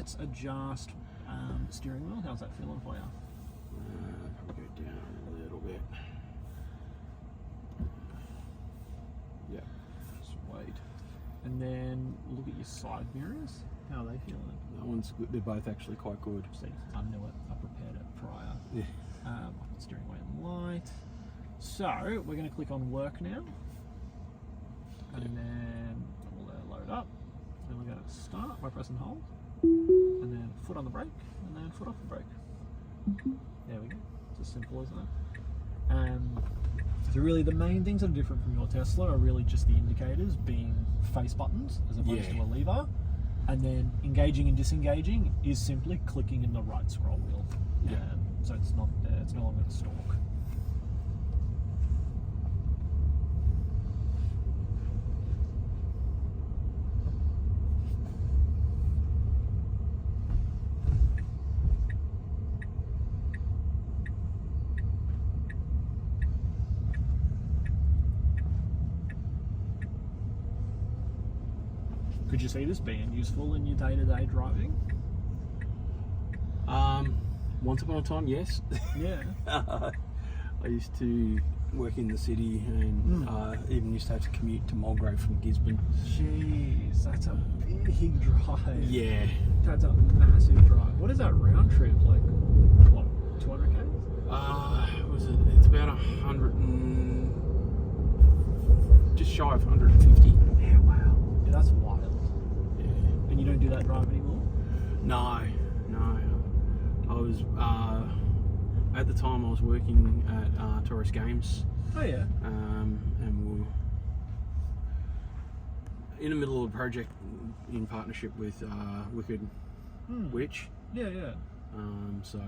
let's adjust steering wheel. How's that feeling for you? Probably go down a little bit. Yeah. Sweet. And then look at your side mirrors. How are they feeling? That one's good. They're both actually quite good. See, I knew it. I prepared it prior. Yeah. I'll put steering wheel in light. So we're going to click on work now. And then we'll load up. Then we're going to start by pressing hold. And then foot on the brake. And then foot off the brake. There we go. It's as simple as that. So really the main things that are different from your Tesla are really just the indicators being face buttons as opposed to a lever. And then engaging and disengaging is simply clicking in the right scroll wheel. Yeah. So it's no longer the stalk. Could you see this being useful in your day-to-day driving? Once upon a time, yes. Yeah. I used to work in the city and even used to have to commute to Mulgrave from Gisborne. Jeez, that's a big drive. Yeah. That's a massive drive. What is that round trip? Like, what, 200 k's? It's about 100 and... just shy of 150. Yeah, wow. Yeah, that's wild. Yeah. And you don't do that drive anymore? No. I was, at the time I was working at Tourist Games. Oh yeah. And we were in the middle of a project in partnership with Wicked Witch. Yeah. So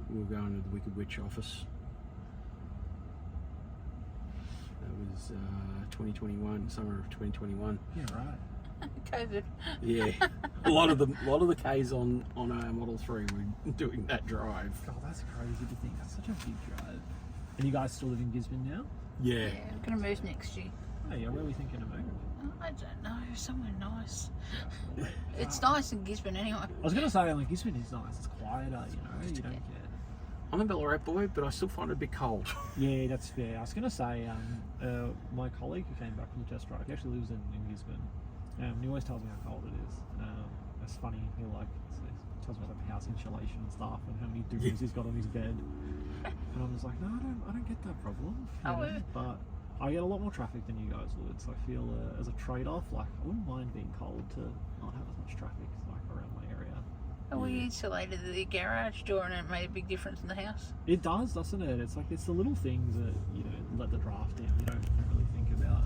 we were going to the Wicked Witch office. That was 2021, summer of 2021. Yeah, right. COVID. Yeah, a lot of the K's on our Model 3 were doing that drive. God, that's crazy to think. That's such a big drive. And you guys still live in Gisborne now? Yeah. I'm going to move next year. Oh yeah, where are we thinking of moving? I don't know, somewhere nice. It's nice in Gisborne anyway. I was going to say, like, Gisborne is nice. It's quieter, you don't get... I'm a Ballarat boy, but I still find it a bit cold. Yeah, that's fair. I was going to say, my colleague who came back from the test drive, he actually lives in Gisborne. He always tells me how cold it is. It's funny, he tells me about the house insulation and stuff and how many degrees he's got on his bed. And I'm just like, no, I don't get that problem. But I get a lot more traffic than you guys would, so I feel as a trade-off, like I wouldn't mind being cold to not have as much traffic like around my area. And we insulated the garage door and it made a big difference in the house. It does, doesn't it? It's like, it's the little things that, let the draft in, you don't really think about.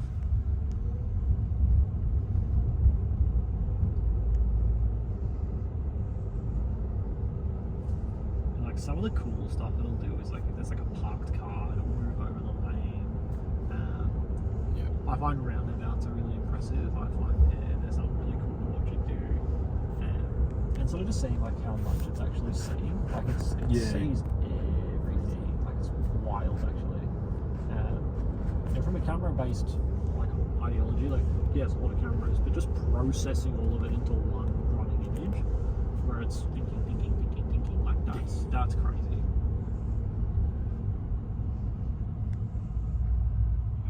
Some of the cool stuff it'll do is like if there's like a parked car, it'll move over the lane. I find roundabouts are really impressive. I find there's something really cool to watch it do, and sort of just seeing like how much it's actually seeing. Like it sees everything. Like it's wild actually. And from a camera-based like ideology, like yes, a lot of cameras, but just processing all of it into one running image, where it's thinking. That's crazy.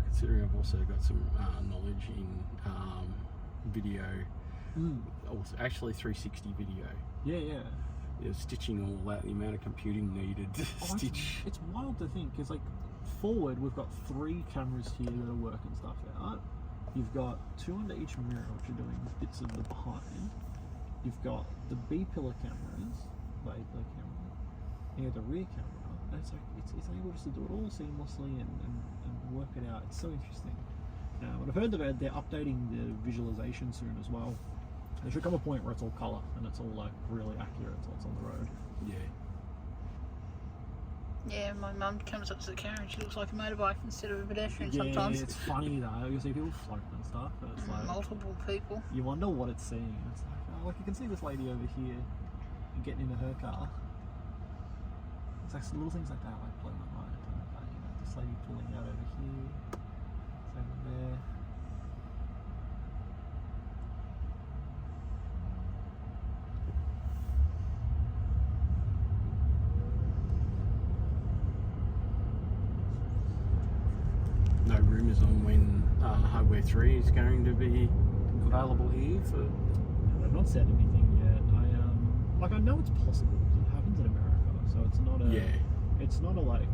Considering I've also got some knowledge in video, actually 360 video. Yeah. Stitching all that, the amount of computing needed to stitch. It's wild to think, because like forward we've got 3 cameras here that are working stuff out. You've got 2 under each mirror which are doing bits of the behind. You've got the B-pillar cameras, the A-pillar camera. You have the rear camera, and it's like it's able just to do it all seamlessly and work it out. It's so interesting. And I've heard that they're updating the visualization soon as well. There should come a point where it's all colour and it's all like really accurate so it's on the road. Yeah, my mum comes up to the car and she looks like a motorbike instead of a pedestrian sometimes. It's funny though, you see people floating and stuff, but it's like multiple people. You wonder what it's seeing. It's like you can see this lady over here getting into her car. It's like little things like that blow my mind. This lady pulling out over here, it's over there. rumours on when Hardware 3 is going to be available here for... I've not said anything yet. I know it's possible because it happens in America, so it's not a. Yeah. It's not a like.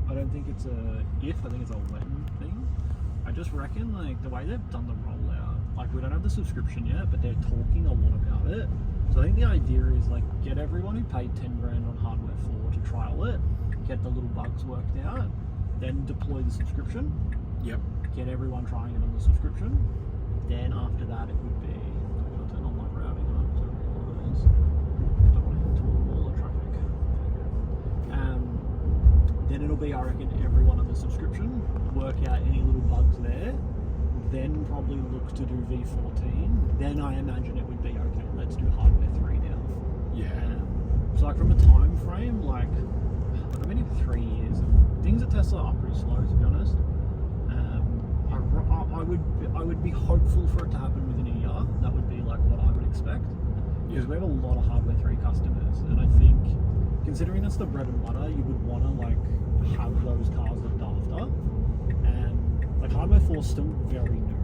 I don't think it's a if. I think it's a when thing. I just reckon like the way they've done the rollout. Like we don't have the subscription yet, but they're talking a lot about it. So I think the idea is like get everyone who paid 10 grand on Hardware 4 to trial it, get the little bugs worked out, then deploy the subscription. Yep. Get everyone trying it on the subscription. Then after that, it would be. I'll turn on my routing up so I realise. Don't want to hit all the traffic. Then it'll be, I reckon, everyone on the subscription. Work out any little bugs there. Then probably look to do V14. Then I imagine it would be okay. Let's do Hardware 3 now. Yeah. So like from a time frame, like I've been here for 3 years. Things at Tesla are pretty slow, to be honest. I would be hopeful for it to happen within a year. That would be like what I would expect. Because we have a lot of Hardware 3 customers, and I think considering that's the bread and butter, you would want to like have those cars looked after. And like Hardware 4 is still very new.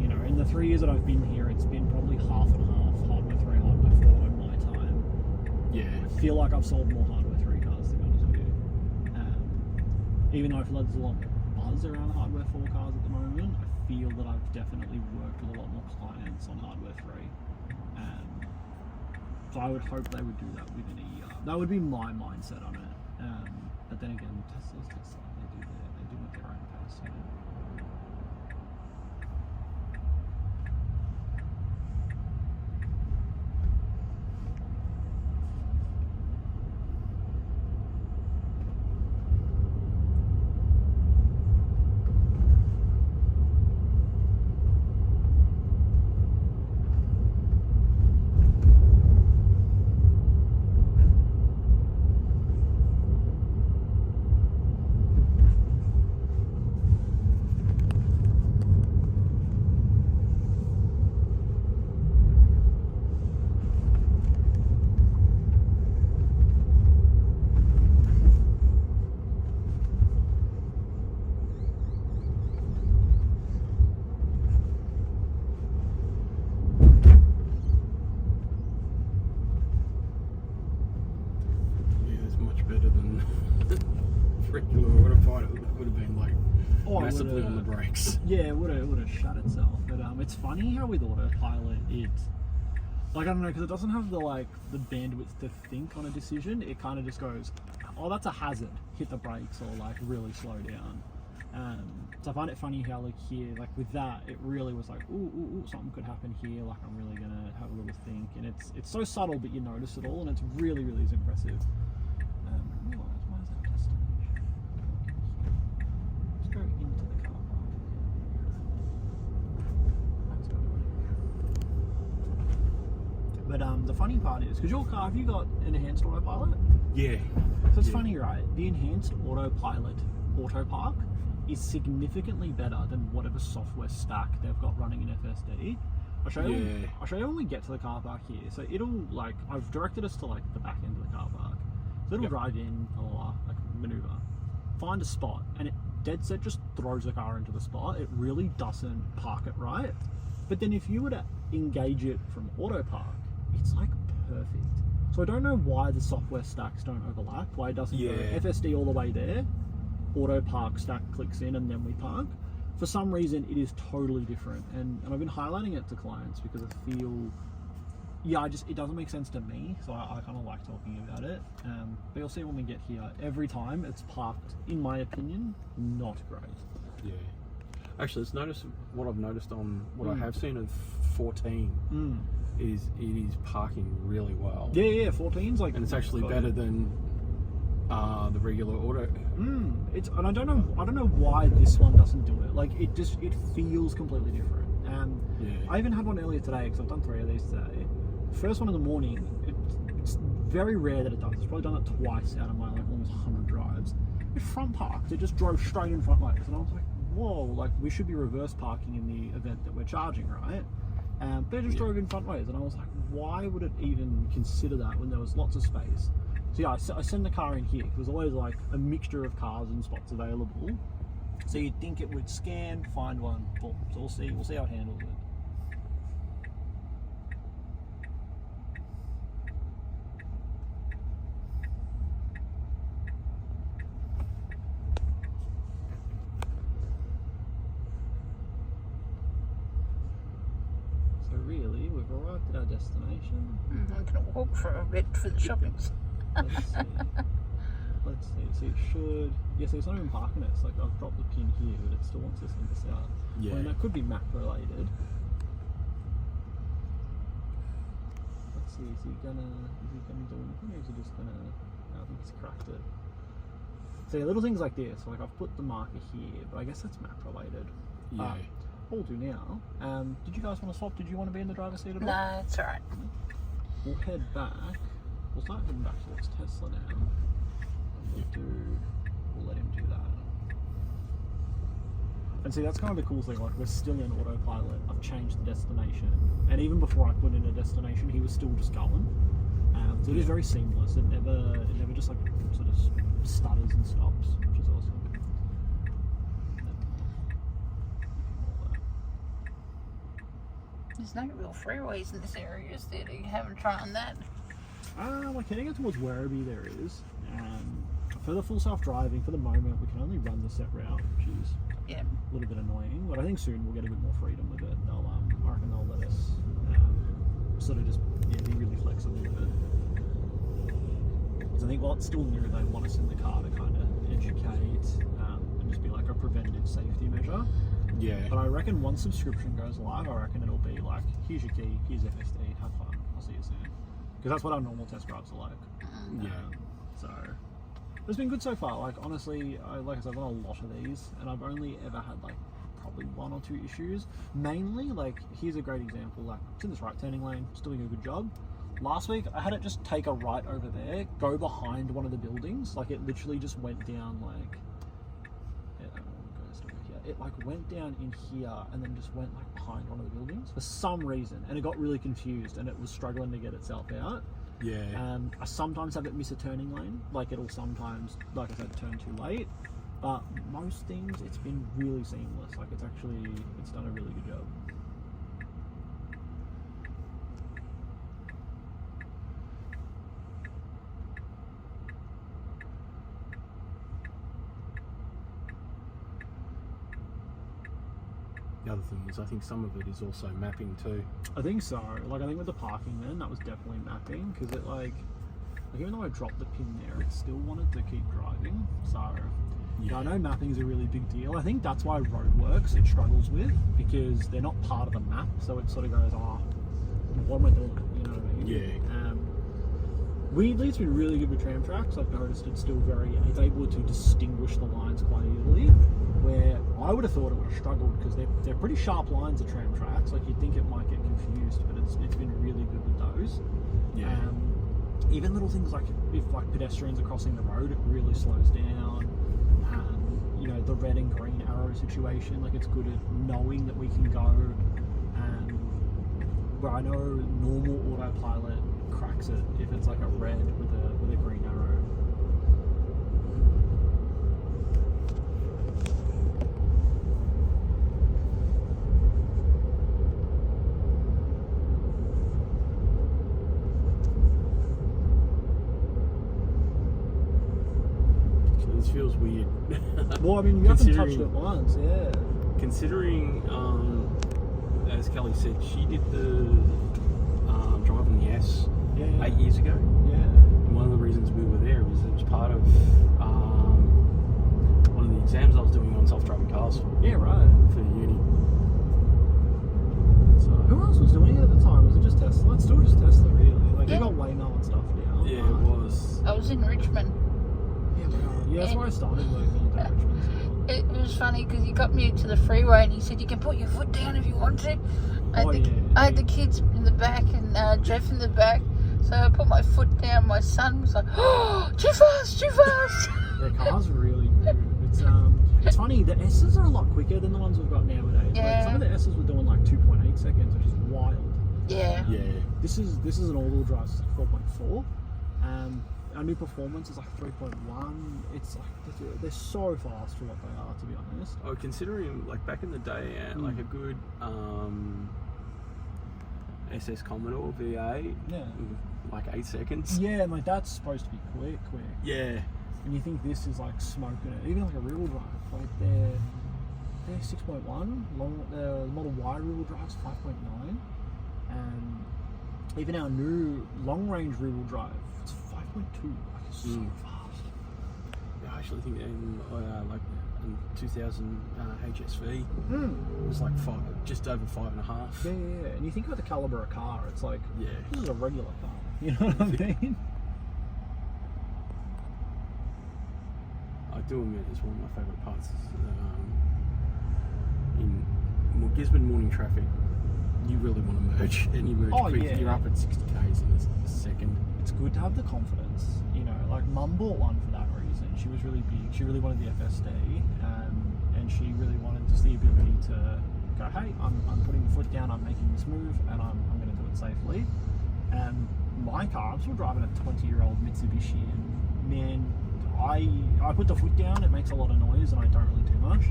You know, in the 3 years that I've been here, it's been probably half and half Hardware 3, Hardware 4 in my time. Yeah. I feel like I've sold more Hardware 3 cars, to be honest with you. Even though I feel like there's a lot of buzz around Hardware 4 cars at the moment, I feel that I've definitely worked with a lot more clients on Hardware 3. So I would hope they would do that within a year. That would be my mindset on it. But then again, Tesla's Tesla. They do at their own pace. You know? Regular autopilot would have been like Oh, massively on the brakes. Yeah, it would have shut itself. But it's funny how with autopilot it, like I don't know, because it doesn't have the the bandwidth to think on a decision. It kind of just goes, oh, that's a hazard. Hit the brakes or like really slow down. So I find it funny how like here, like with that, it really was like, ooh, something could happen here. Like I'm really gonna have a little think, and it's so subtle, but you notice it all, and it's really is impressive. Where's our destination? Let's go into the car park. Let's go. But the funny part is, because your car, have you got an enhanced autopilot? Yeah. So it's funny, right? The enhanced autopilot auto park is significantly better than whatever software stack they've got running in FSD. I'll show you when we get to the car park here. So it'll I've directed us to the back end of the car park. So it'll drive in, maneuver, find a spot, and it dead set just throws the car into the spot. It really doesn't park it right. But then if you were to engage it from auto park, it's perfect. So I don't know why the software stacks don't overlap, why it doesn't go FSD all the way there, auto park stack clicks in, and then we park. For some reason it is totally different, and I've been highlighting it to clients because I feel it doesn't make sense to me, so I kind of like talking about it. But you'll see when we get here, every time it's parked, in my opinion, not great. Yeah. Actually, what I've noticed on what I have seen of 14 is it is parking really well. Yeah, 14's and it's actually better than the regular auto. And I don't know why this one doesn't do it. It feels completely different. I even had one earlier today because I've done 3 of these today. First one in the morning, it's very rare that it does. It's probably done it twice out of my almost 100 drives. It front parked. It just drove straight in front ways, and I was like, whoa! We should be reverse parking in the event that we're charging, right? But it just drove in front ways, and I was like, why would it even consider that when there was lots of space? So yeah, I send the car in here because there's always a mixture of cars and spots available. So you'd think it would scan, find one, boom. So we'll see how it handles it. So really, we've arrived at our destination. I'm gonna walk for a bit for the shoppings. Let's see. Let's see. So it should. Yeah, so it's not even parking it. It's like I've dropped the pin here, but it still wants to send us out. Yeah. I mean, that could be map related. Let's see. Is he gonna do anything, or is he just gonna? No, I think he's cracked it. So yeah, little things like this. Like I've put the marker here, but I guess that's map related. Yeah. What we'll do now. Did you guys want to swap? Did you want to be in the driver's seat at all? No, it's alright. We'll head back. We'll start heading back towards Tesla now. We'll let him do that. And see, that's kind of the cool thing. Like we're still in autopilot. I've changed the destination, and even before I put in a destination, he was still just going. So it is very seamless. It never just like sort of stutters and stops, which is awesome. There's no real freeways in this area, is there? You haven't tried that. Like heading out towards Werribee there is. For the full self-driving, for the moment, we can only run the set route, which is Yeah. a little bit annoying. But I think soon we'll get a bit more freedom with it. I reckon they'll let us sort of just be really flexible with it. Because I think while it's still new, they want us in the car to kind of educate and just be like a preventative safety measure. Yeah. But I reckon once subscription goes live, I reckon it'll be like, here's your key, here's FSD, have fun, I'll see you soon. Because that's what our normal test drives are like. Yeah. So it's been good so far. Like honestly, like I said, I've done a lot of these, and I've only ever had like probably 1 or 2 issues. Mainly, like here's a great example. Like it's in this right turning lane, it's doing a good job. Last week, I had it just take a right over there, go behind one of the buildings. Like it literally just went down like. It like went down in here and then just went like behind one of the buildings for some reason, and it got really confused and it was struggling to get itself out. Yeah. I sometimes have it miss a turning lane, like it'll sometimes, like I said, turn too late. But most things, it's been really seamless. Like it's done a really good job. The other thing is, I think some of it is also mapping too. I think so. Like I think with the parking then, that was definitely mapping, because it like even though I dropped the pin there, it still wanted to keep driving. So yeah, I know mapping is a really big deal. I think that's why roadworks it struggles with, because they're not part of the map, so it sort of goes, oh, what am I doing? You know what I mean? Yeah. Weirdly, it's been really good with tram tracks. I've noticed it's able to distinguish the lines quite easily, where I would have thought it would have struggled, because they're pretty sharp lines of tram tracks. Like you'd think it might get confused, but it's been really good with those. Yeah. Even little things like if like pedestrians are crossing the road, it really slows down. You know, the red and green arrow situation, like it's good at knowing that we can go. Where I know normal autopilot cracks it if it's like a red with a green arrow. This feels weird. Well, I mean, you haven't touched it once, yeah. Considering, as Kelly said, she did the driving the S 8 years ago. Yeah. And one of the reasons we were there was it was part of one of the exams I was doing on self-driving cars. Yeah, right. For uni. So, who else was doing it at the time? Was it just Tesla? It's still just Tesla, really. Like, you got Waymo and stuff now. yeah, it was. I was in Richmond. Yeah, that's where I started working in Richmond. It was funny because he got me to the freeway and he said, you can put your foot down if you want to. I had the kids in the back and Jeff in the back. So I put my foot down. My son was like, oh, too fast, too fast. The car's really good. It's funny, the S's are a lot quicker than the ones we've got nowadays. Yeah. Like, some of the S's were doing like 2.8 seconds, which is wild. Yeah. Yeah. This is an all-wheel drive, it's like 4.4. our new performance is like 3.1. It's like they're so fast for what they are, to be honest. Oh, considering like back in the day, like a good SS Commodore V8, like 8 seconds. Yeah, and like that's supposed to be quick. Yeah. And you think this is like smoking it, even like a rear-wheel drive, like they're 6.1. The Model Y rear-wheel drive's 5.9, and even our new long-range rear-wheel drive, it's 5.2. Like it's so fast. Yeah, I actually think in 2000 HSV, it was like just over 5.5. Yeah. And you think about the caliber of car, it's like this is a regular car. You know what I mean? I do admit it's one of my favourite parts. In Gisborne morning traffic, you really want to merge, and you merge quick. Yeah. You're up at 60 k's in a second. It's good to have the confidence, you know. Like Mum bought one for that reason. She was really big. She really wanted the FSD, and she really wanted just the ability to go, hey, I'm putting the foot down, I'm making this move, and I'm going to do it safely. And my car, I'm still driving a 20-year-old Mitsubishi, and man, I put the foot down, it makes a lot of noise, and I don't really do much.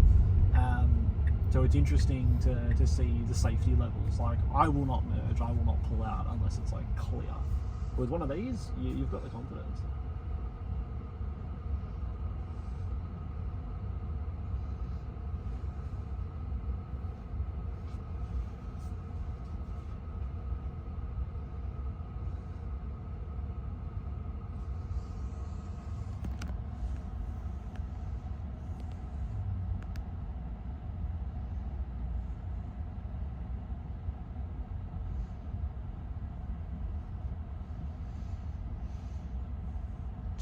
So it's interesting to see the safety levels. Like, I will not merge, I will not pull out unless it's like clear. With one of these, you've got the confidence.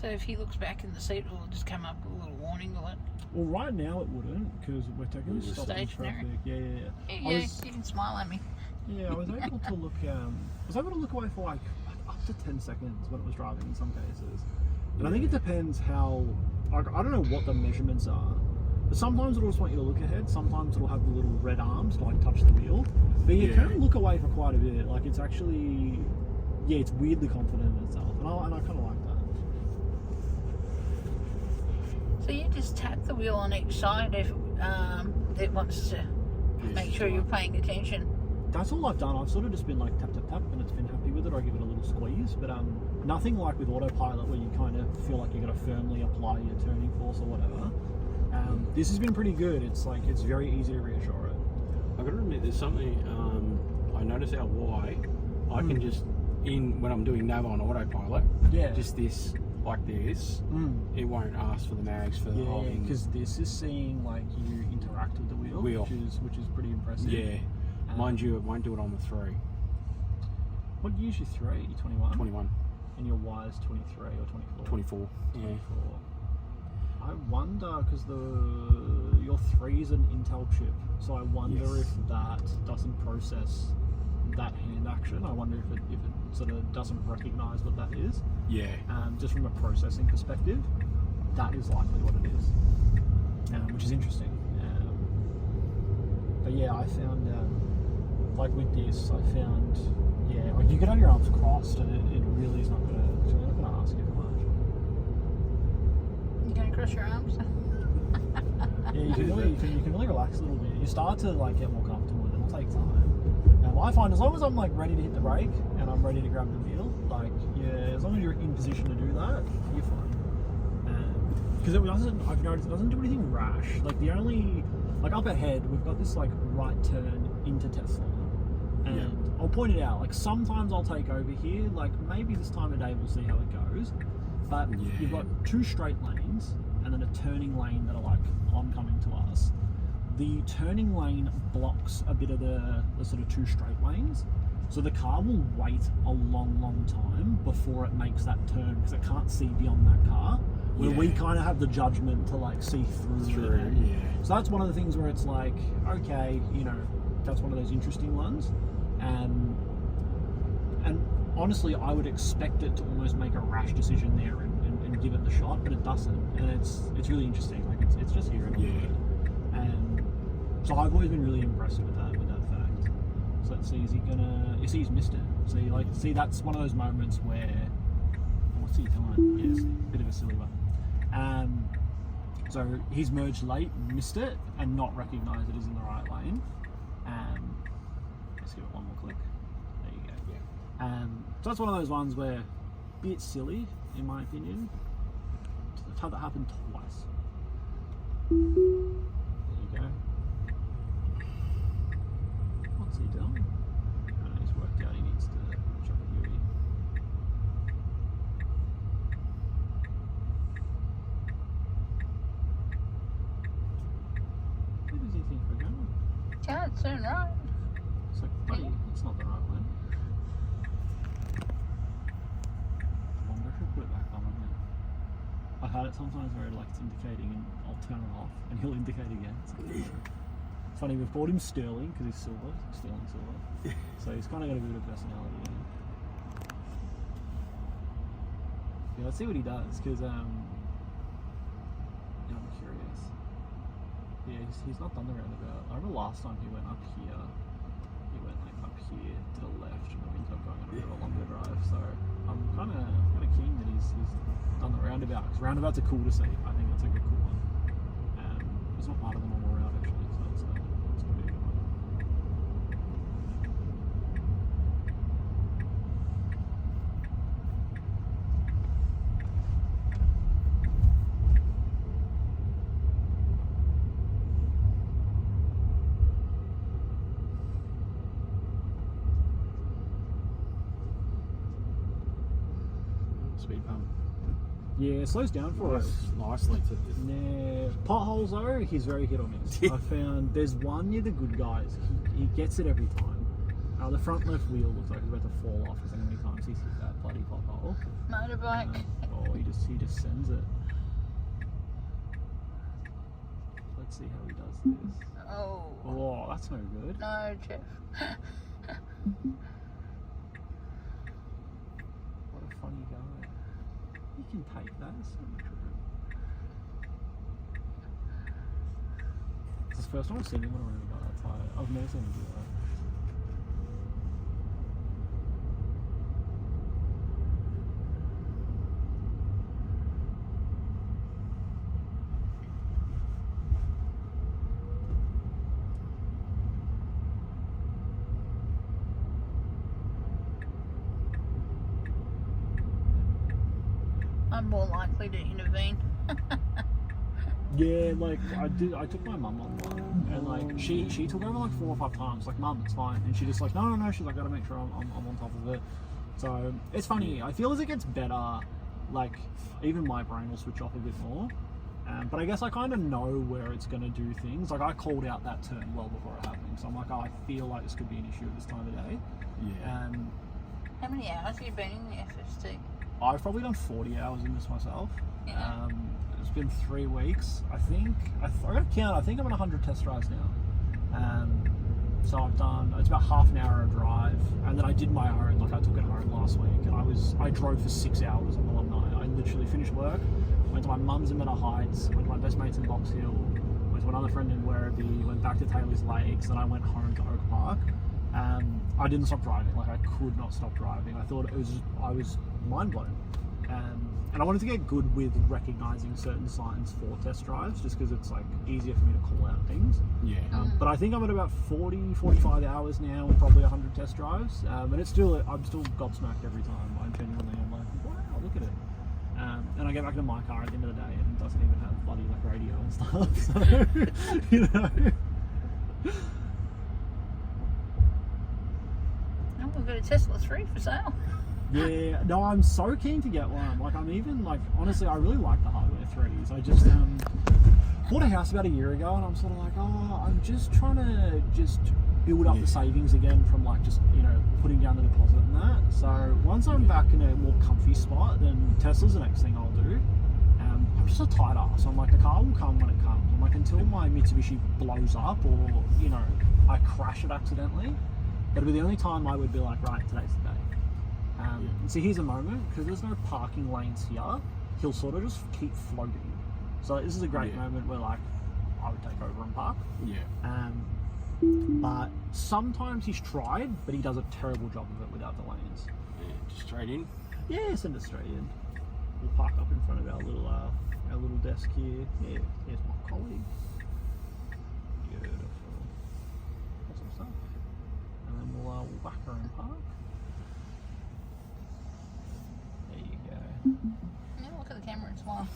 So if he looks back in the seat, will it just come up with a little warning alert? Well, right now it wouldn't, because we're taking It's stop in stationary. traffic. Yeah. Yeah, you can smile at me. Yeah, I was able to look. Away for like up to 10 seconds when it was driving in some cases. And I think it depends how. Like, I don't know what the measurements are, but sometimes it'll just want you to look ahead. Sometimes it'll have the little red arms to like touch the wheel. But you can look away for quite a bit. Like, it's actually, it's weirdly confident in itself, and I kind of like that. So you just tap the wheel on each side if it wants to make sure you're paying attention. That's all I've done. I've sort of just been like tap, tap, tap, and it's been happy with it. I give it a little squeeze, but nothing like with autopilot where you kind of feel like you've got to firmly apply your turning force or whatever. This has been pretty good. It's like, it's very easy to reassure it. I've got to admit, there's something I notice our Y, I can just, when I'm doing nav on autopilot, just this, like this, it won't ask for the mags for the holding. Because this is seeing like you interact with the wheel. Which is pretty impressive. Yeah. Mind you, it won't do it on the 3. What year's your 3? 21? 21. And your Y is 23 or 24? 24. 24. I wonder, because your 3 is an Intel chip, so I wonder if that doesn't process that hand action. I wonder if it sort of doesn't recognise what that is. Yeah. Just from a processing perspective, that is likely what it is, which is interesting. But yeah, I found, like with this, like you could have your arms crossed, and it really is not going to ask you for much. You gonna cross your arms? Yeah, you can really relax a little bit. You start to like get more comfortable with it. It'll take time. I find as long as I'm like ready to hit the brake and I'm ready to grab the wheel, like as long as you're in position to do that, you're fine. Because I've noticed it doesn't do anything rash. Like the only, like up ahead, we've got this like right turn into Tesla, and I'll point it out. Like sometimes I'll take over here. Like maybe this time of day we'll see how it goes. But you've got 2 straight lanes and then a turning lane that are like oncoming to us. The turning lane blocks a bit of the sort of 2 straight lanes, so the car will wait a long time before it makes that turn because it can't see beyond that car. Where we kind of have the judgment to like see through it. So that's one of the things where it's like, okay, that's one of those interesting ones, and honestly, I would expect it to almost make a rash decision there and give it the shot, but it doesn't, and it's really interesting. Like it's just here and and so I've always been really impressed with that fact. So let's see, he's missed it. See, that's one of those moments where, what's he doing? line. Yes, bit of a silly one. So he's merged late, missed it, and not recognised it is in the right lane. Let's give it one more click. There you go. Yeah. So that's one of those ones where, a bit silly, in my opinion. I've had that happen twice. There you go. What's he done? He's worked out he needs to chop a beauty. Where does he think we're going? Can't turn right. It's like, buddy, it's not the right way. I wonder if he'll put it back on again. I've had it sometimes where like it's indicating and I'll turn it off and he'll indicate again. It's funny, we've bought him Sterling because he's silver, Sterling silver. So he's kind of got a bit of personality in him. Yeah, let's see what he does because I'm curious. Yeah, he's not done the roundabout. I remember last time he went up here. He went like up here to the left and we ended up going on a bit of a longer drive. So I'm kind of keen that he's done the roundabout because roundabouts are cool to see. I think that's a good cool one. It's not part of the normal route actually, so it's pretty good one. Speed bump. Yeah, it slows down for us. Nicely too. Nah, potholes though, he's very hit or miss. I found there's one near the good guys. He gets it every time. The front left wheel looks like it's about to fall off because how many times he's hit that bloody pothole. Motorbike. He just sends it. Let's see how he does this. Oh, that's no good. No, Jeff. What a funny guy. You can take that. It's so true. It's the first time I've seen him on a roundabout that tight. I've never seen him do that. I'm more likely to intervene. Yeah, like I took my mum on one, and like she took over like 4 or 5 times. Like, mum, it's fine, and she just like no. She's like, gotta make sure I'm on top of it. So it's funny. I feel as it gets better, like even my brain will switch off a bit more. But I guess I kind of know where it's gonna do things. Like I called out that turn well before it happened, so I'm like, oh, I feel like this could be an issue at this time of day. Yeah. How many hours have you been in the FSD? I've probably done 40 hours in this myself. Yeah. It's been 3 weeks. I think I gotta count. I think I'm on 100 test drives now. So I've done. It's about half an hour a drive, and then I did my own. Like I took it home last week, and I drove for 6 hours on the one night. I literally finished work, went to my mum's in Meadow Heights, went to my best mate's in Box Hill, went to another friend in Werribee, went back to Taylor's Lakes, and I went home to Oak Park. I didn't stop driving. Like I could not stop driving. I thought I was mind blown. And I wanted to get good with recognising certain signs for test drives, just because it's like easier for me to call out things. Yeah. But I think I'm at about 45 hours now, and probably 100 test drives. And I'm still gobsmacked every time. I genuinely am like, wow, look at it. And I get back into my car at the end of the day, and it doesn't even have bloody like radio and stuff. So you know. Oh, we've got a Tesla 3 for sale. Yeah, no, I'm so keen to get one. Like, I'm even, like, honestly, I really like the hardware 3s. I just bought a house about a year ago, and I'm sort of like, oh, I'm just trying to build up the savings again from, like, just, you know, putting down the deposit and that. So once I'm back in a more comfy spot, then Tesla's the next thing I'll do. I'm just a tight ass. So I'm like, the car will come when it comes. I'm like, until my Mitsubishi blows up or, you know, I crash it accidentally, that'll be the only time I would be like, right, today's the day. So here's a moment, because there's no parking lanes here, he'll sort of just keep floating. So this is a great moment where like I would take over and park. Yeah. But sometimes he's tried, but he does a terrible job of it without the lanes. Yeah, just straight in. Yeah, send it straight in. we'll park up in front of our little desk here. Yeah, here's my colleague. Beautiful. Awesome stuff. And then we'll whack her in park. There you go. Yeah, look at the camera and smile.